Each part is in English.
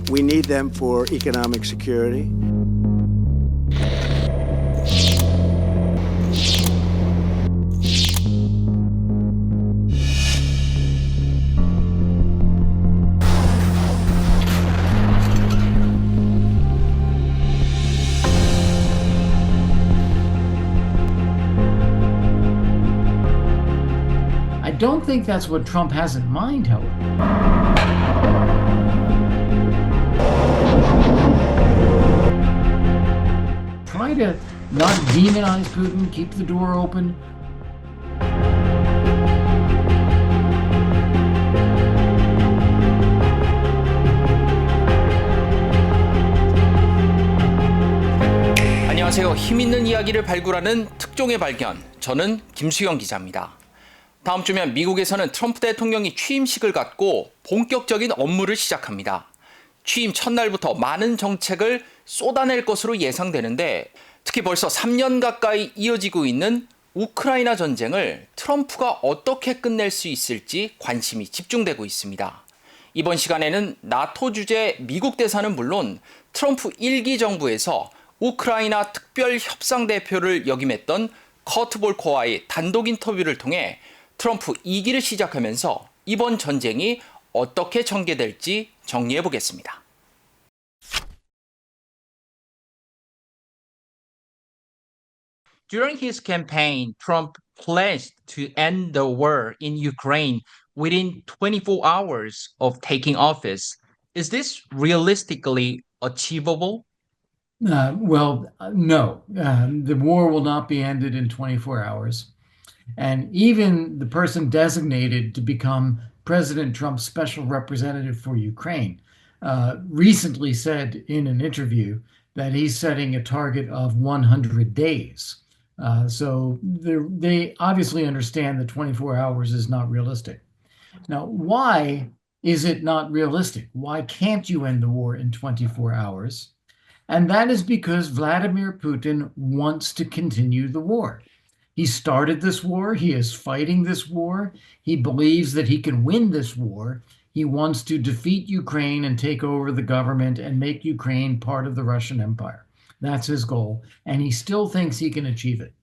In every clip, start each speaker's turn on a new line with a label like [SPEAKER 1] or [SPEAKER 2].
[SPEAKER 1] We need them for economic security.
[SPEAKER 2] I don't think that's what Trump has in mind, however. Try to not demonize Putin, keep the door open.
[SPEAKER 3] 안녕하세요. 힘있는 이야기를 발굴하는 특종의 발견. 저는 김수영 기자입니다. 다음 주면 미국에서는 트럼프 대통령이 취임식을 갖고 본격적인 업무를 시작합니다. 취임 첫날부터 많은 정책을 쏟아낼 것으로 예상되는데 특히 벌써 3년 가까이 이어지고 있는 우크라이나 전쟁을 트럼프가 어떻게 끝낼 수 있을지 관심이 집중되고 있습니다. 이번 시간에는 나토 주재 미국 대사는 물론 트럼프 1기 정부에서 우크라이나 특별협상대표를 역임했던 볼커와의 단독 인터뷰를 통해 트럼프 2기를 시작하면서 이번 전쟁이 어떻게 전개될지 정리해보겠습니다. During his campaign, Trump pledged to end the war in Ukraine within 24 hours of taking office. Is this realistically achievable?
[SPEAKER 2] No. The war will not be ended in 24 hours. And even the person designated to become President Trump's special representative for Ukraine recently said in an interview that he's setting a target of 100 days. So they obviously understand that 24 hours is not realistic. Now, why is it not realistic? Why can't you end the war in 24 hours? And that is because Vladimir Putin wants to continue the war. He started this war. He is fighting this war. He believes that he can win this war. He wants to defeat Ukraine and take over the government and make Ukraine part of the Russian Empire. That's his goal. And he still thinks he can achieve it.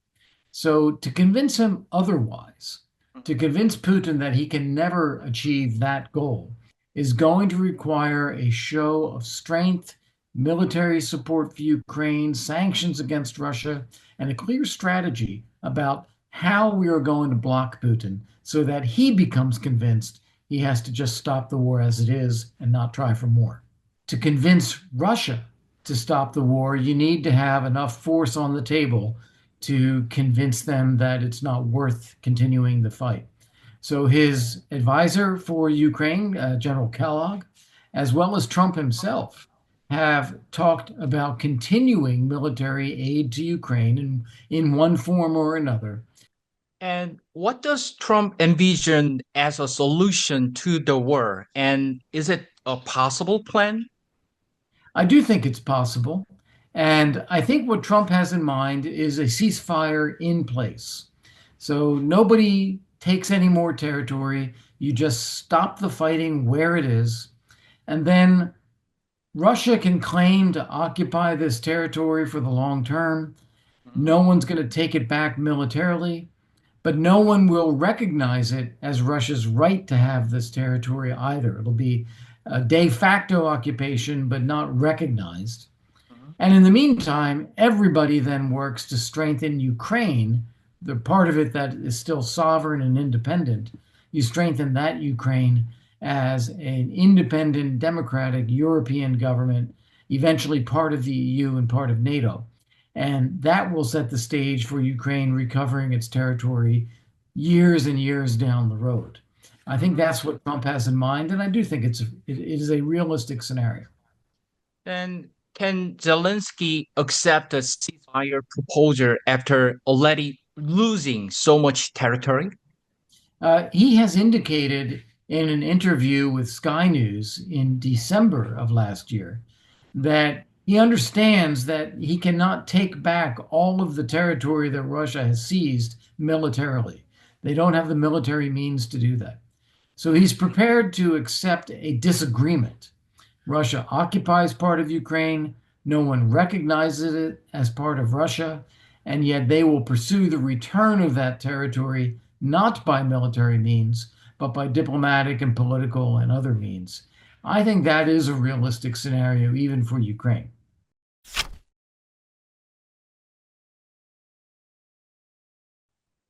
[SPEAKER 2] So to convince him otherwise, to convince Putin that he can never achieve that goal, is going to require a show of strength, military support for Ukraine, sanctions against Russia, and a clear strategy about how we are going to block Putin so that he becomes convinced he has to just stop the war as it is and not try for more. To convince Russia to stop the war, you need to have enough force on the table to convince them that it's not worth continuing the fight. So his advisor for Ukraine, General Kellogg, as well as Trump himself, have talked about continuing military aid to Ukraine in one form or another.
[SPEAKER 3] And what does Trump envision as a solution to the war? And is it a possible plan?
[SPEAKER 2] I do think it's possible. And I think what Trump has in mind is a ceasefire in place. So nobody takes any more territory. You just stop the fighting where it is. And then Russia can claim to occupy this territory for the long term. No one's going to take it back militarily, but no one will recognize it as Russia's right to have this territory either. It'll be a de facto occupation, but not recognized. And in the meantime, everybody then works to strengthen Ukraine, the part of it that is still sovereign and independent. You strengthen that Ukraine as an independent, democratic European government, eventually part of the EU and part of NATO. And that will set the stage for Ukraine recovering its territory years and years down the road. I think that's what Trump has in mind, and I do think it is a realistic scenario.
[SPEAKER 3] And can Zelensky accept a ceasefire proposal after already losing so much territory?
[SPEAKER 2] He has indicated in an interview with Sky News in December of last year that he understands that he cannot take back all of the territory that Russia has seized militarily. They don't have the military means to do that. So he's prepared to accept a disagreement. Russia occupies part of Ukraine. No one recognizes it as part of Russia, and yet they will pursue the return of that territory not by military means, but by diplomatic and political and other means. I think that is a realistic scenario, even for Ukraine.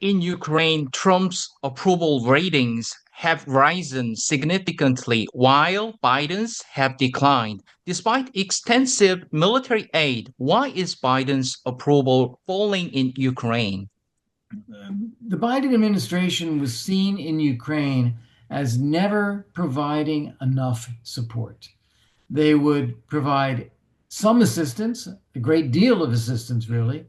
[SPEAKER 3] In Ukraine, Trump's approval ratings have risen significantly while Biden's have declined. Despite extensive military aid, why is Biden's approval falling in Ukraine?
[SPEAKER 2] The Biden administration was seen in Ukraine as never providing enough support. They would provide some assistance, a great deal of assistance, really,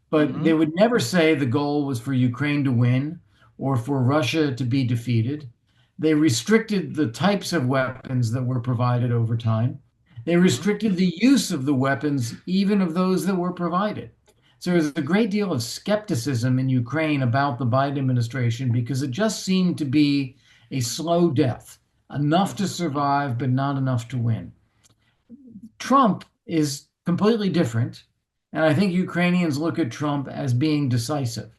[SPEAKER 2] but they would never say the goal was for Ukraine to win or for Russia to be defeated. They restricted the types of weapons that were provided over time. They restricted the use of the weapons, even of those that were provided. So there's a great deal of skepticism in Ukraine about the Biden administration because it just seemed to be a slow death, enough to survive, but not enough to win. Trump is completely different. And I think Ukrainians look at Trump as being decisive.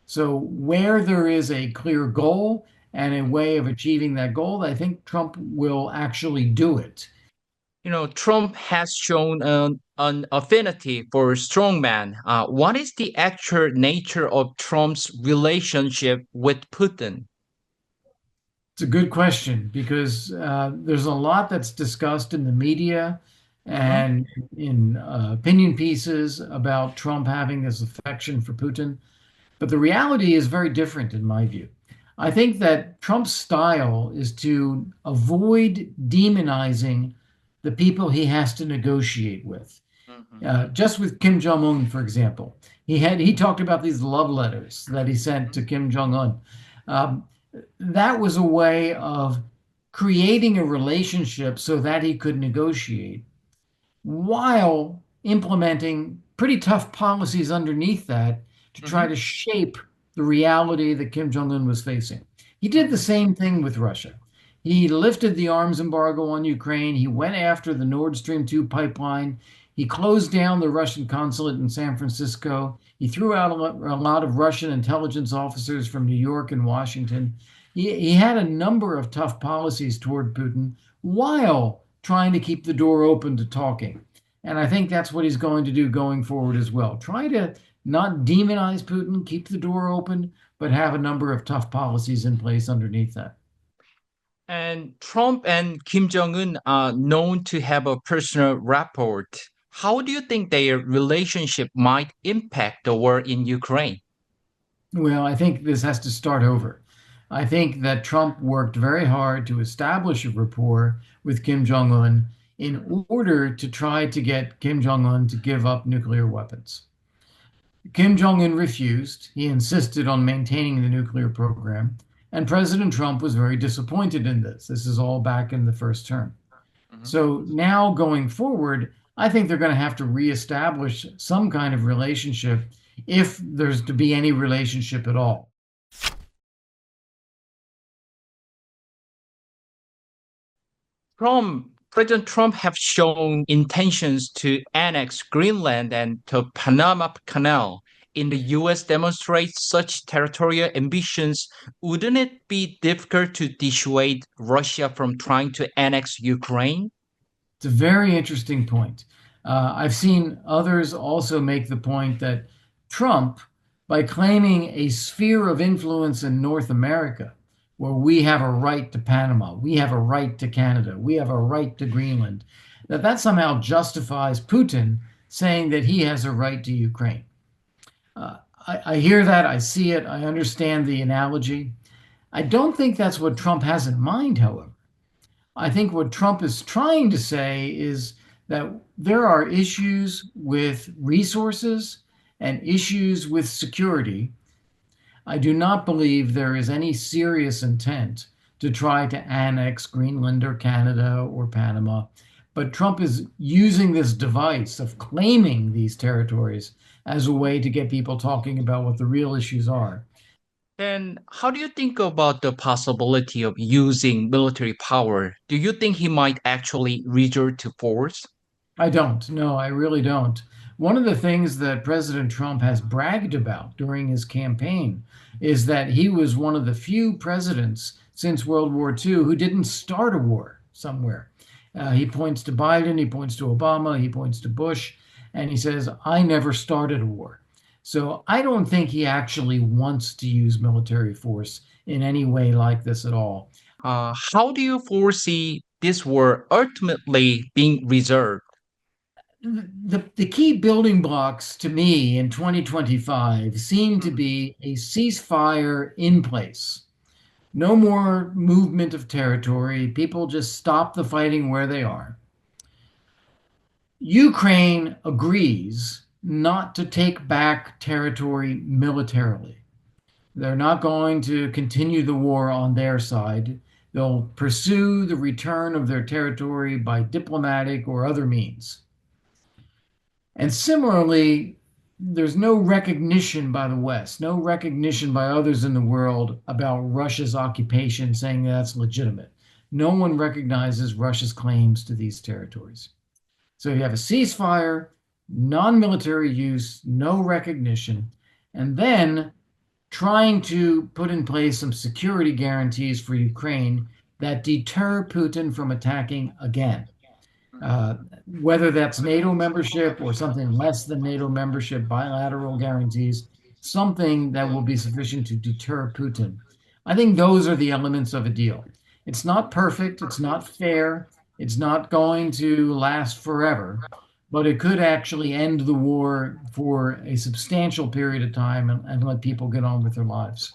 [SPEAKER 2] So where there is a clear goal and a way of achieving that goal, I think Trump will actually do it.
[SPEAKER 3] You know, Trump has shown an affinity for strongman. What is the actual nature of Trump's relationship with Putin?
[SPEAKER 2] It's a good question because there's a lot that's discussed in the media and in opinion pieces about Trump having this affection for Putin. But the reality is very different in my view. I think that Trump's style is to avoid demonizing the people he has to negotiate with. Just with Kim Jong-un, for example, he talked about these love letters that he sent to Kim Jong-un. That was a way of creating a relationship so that he could negotiate while implementing pretty tough policies underneath that to try to shape the reality that Kim Jong-un was facing. He did the same thing with Russia. He lifted the arms embargo on Ukraine. He went after the Nord Stream 2 pipeline. He closed down the Russian consulate in San Francisco. He threw out a lot of Russian intelligence officers from New York and Washington. He had a number of tough policies toward Putin while trying to keep the door open to talking. And I think that's what he's going to do going forward as well. Try to not demonize Putin, keep the door open, but have a number of tough policies in place underneath that.
[SPEAKER 3] And Trump and Kim Jong-un are known to have a personal rapport. How do you think their relationship might impact the war in Ukraine?
[SPEAKER 2] Well, I think this has to start over. I think that Trump worked very hard to establish a rapport with Kim Jong-un in order to try to get Kim Jong-un to give up nuclear weapons. Kim Jong-un refused. He insisted on maintaining the nuclear program. And President Trump was very disappointed in this. This is all back in the first term. So now going forward, I think they're going to have to reestablish some kind of relationship if there's to be any relationship at all.
[SPEAKER 3] President Trump have shown intentions to annex Greenland and the Panama Canal. In the U.S. demonstrates such territorial ambitions, wouldn't it be difficult to dissuade Russia from trying to annex Ukraine?
[SPEAKER 2] It's a very interesting point. I've seen others also make the point that Trump, by claiming a sphere of influence in North America, where we have a right to Panama, we have a right to Canada, we have a right to Greenland, that somehow justifies Putin saying that he has a right to Ukraine. I hear that, I see it, I understand the analogy. I don't think that's what Trump has in mind, however. I think what Trump is trying to say is that there are issues with resources and issues with security. I do not believe there is any serious intent to try to annex Greenland or Canada or Panama. But Trump is using this device of claiming these territories as a way to get people talking about what the real issues are.
[SPEAKER 3] Then how do you think about the possibility of using military power? Do you think he might actually resort to force?
[SPEAKER 2] I don't. No, I really don't. One of the things that President Trump has bragged about during his campaign is that he was one of the few presidents since World War II who didn't start a war somewhere. He points to Biden, he points to Obama, he points to Bush, and he says, I never started a war. So I don't think he actually wants to use military force in any way like this at all.
[SPEAKER 3] How do you foresee this war ultimately being resolved?
[SPEAKER 2] The key building blocks to me in 2025 seem to be a ceasefire in place. No more movement of territory. People just stop the fighting where they are. Ukraine agrees not to take back territory militarily. They're not going to continue the war on their side. They'll pursue the return of their territory by diplomatic or other means. And similarly, there's no recognition by the West, no recognition by others in the world about Russia's occupation, saying that's legitimate. No one recognizes Russia's claims to these territories. So you have a ceasefire, non-military use, no recognition, and then trying to put in place some security guarantees for Ukraine that deter Putin from attacking again. Whether that's NATO membership or something less than NATO membership, bilateral guarantees, something that will be sufficient to deter Putin. I think those are the elements of a deal. It's not perfect, it's not fair, it's not going to last forever, but it could actually end the war for a substantial period of time and let people get on with their lives.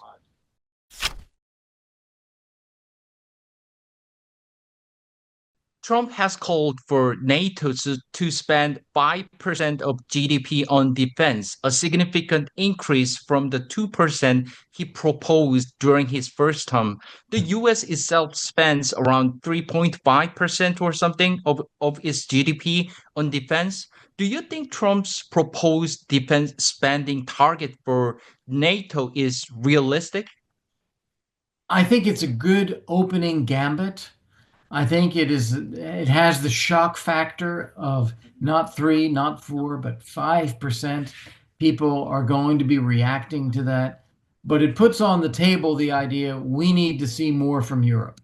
[SPEAKER 3] Trump has called for NATO to spend 5% of GDP on defense, a significant increase from the 2% he proposed during his first term. The US itself spends around 3.5% or something of its GDP on defense. Do you think Trump's proposed defense spending target for NATO is realistic?
[SPEAKER 2] I think it's a good opening gambit. I think it has the shock factor of not 3, not 4, but 5% people are going to be reacting to that. But it puts on the table the idea we need to see more from Europe.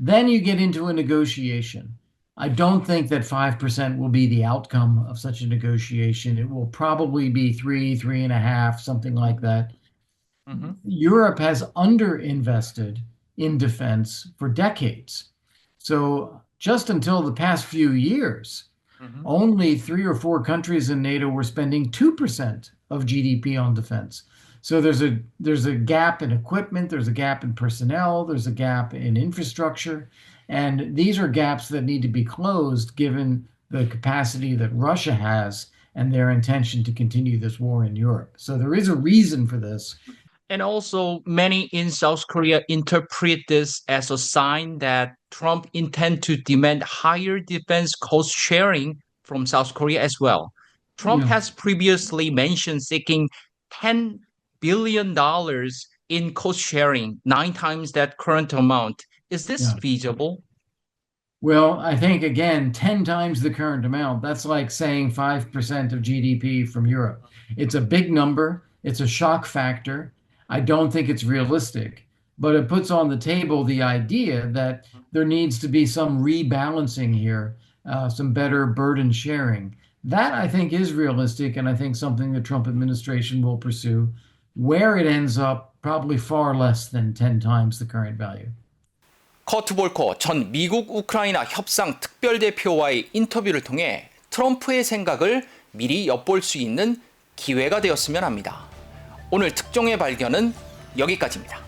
[SPEAKER 2] Then you get into a negotiation. I don't think that 5% will be the outcome of such a negotiation. It will probably be 3, 3.5, something like that. Mm-hmm. Europe has underinvested in defense for decades. So just until the past few years, only 3 or 4 countries in NATO were spending 2% of GDP on defense. So there's a gap in equipment, there's a gap in personnel, there's a gap in infrastructure, and these are gaps that need to be closed given the capacity that Russia has and their intention to continue this war in Europe. So there is a reason for this.
[SPEAKER 3] And also, many in South Korea interpret this as a sign that Trump intends to demand higher defense cost sharing from South Korea as well. Trump has previously mentioned seeking $10 billion in cost sharing, 9 times that current amount. Is this feasible?
[SPEAKER 2] Well, I think, again, 10 times the current amount. That's like saying 5% of GDP from Europe. It's a big number. It's a shock factor. I don't think it's realistic, but it puts on the table the idea that there needs to be some rebalancing here, some better burden sharing. That, I think, is realistic, and I think something the Trump administration will pursue. Where it ends up, probably far less than 10 times the current value.
[SPEAKER 3] 커트 볼커 전 미국 우크라이나 협상 특별대표와의 인터뷰를 통해 트럼프의 생각을 미리 엿볼 수 있는 기회가 되었으면 합니다. 오늘 특종의 발견은 여기까지입니다.